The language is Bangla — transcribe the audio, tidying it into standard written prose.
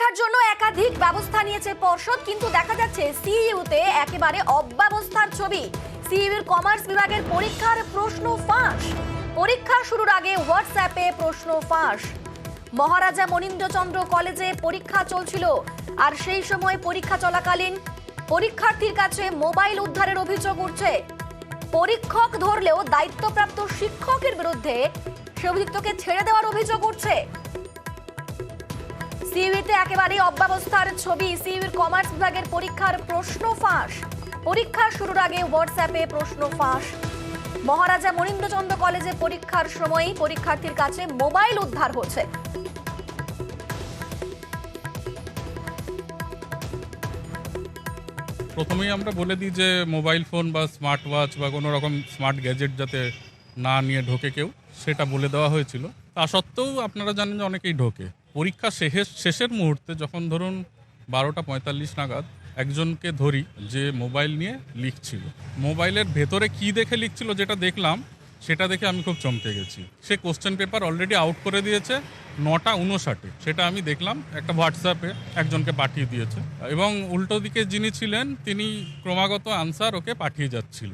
পরীক্ষার জন্য একাধিক ব্যবস্থা নিয়েছে পর্ষদ, কিন্তু দেখা যাচ্ছে সিইউতে একেবারে অব্যবস্থার ছবি। সিইউর কমার্স বিভাগের পরীক্ষার প্রশ্ন ফাঁস। পরীক্ষা শুরুর আগে হোয়াটসঅ্যাপে প্রশ্ন ফাঁস। মহারাজা মনীন্দ্রচন্দ্র কলেজে পরীক্ষা চলছিল, আর সেই সময় পরীক্ষা চলাকালীন পরীক্ষার্থীর কাছে মোবাইল উদ্ধারের অভিযোগ উঠছে। পরীক্ষক ধরলেও দায়িত্বপ্রাপ্ত শিক্ষকের বিরুদ্ধে সে অভিযুক্তকে ছেড়ে দেওয়ার অভিযোগ উঠছে। সিইউতে একেবারেই অব্যবস্থার ছবি। সিইউর কমার্স বিভাগের পরীক্ষার প্রশ্ন ফাঁস। পরীক্ষা শুরুর আগে হোয়াটসঅ্যাপে প্রশ্ন ফাঁস। মহারাজা মনীন্দ্রচন্দ্র কলেজে পরীক্ষার সময় পরীক্ষার্থীর কাছে মোবাইল উদ্ধার হচ্ছে। প্রথমেই আমরা বলে দিই যে মোবাইল ফোন বা স্মার্ট ওয়াচ বা কোনো রকম স্মার্ট গ্যাজেট যাতে না নিয়ে ঢোকে কেউ, সেটা বলে দেওয়া হয়েছিল। তা সত্ত্বেও আপনারা জানেন যে অনেকেই ঢোকে। পরীক্ষা শেষের মুহূর্তে যখন ধরুন 12:45 নাগাদ একজনকে ধরি যে মোবাইল নিয়ে লিখছিল। মোবাইলের ভেতরে কি দেখে লিখছিল যেটা দেখলাম, সেটা দেখে আমি খুব চমকে গেছি। সে কোশ্চেন পেপার অলরেডি আউট করে দিয়েছে 9:59। সেটা আমি দেখলাম, একটা হোয়াটসঅ্যাপে একজনকে পাঠিয়ে দিয়েছে, এবং উল্টো দিকে যিনি ছিলেন তিনি ক্রমাগত আনসার ওকে পাঠিয়ে যাচ্ছিল।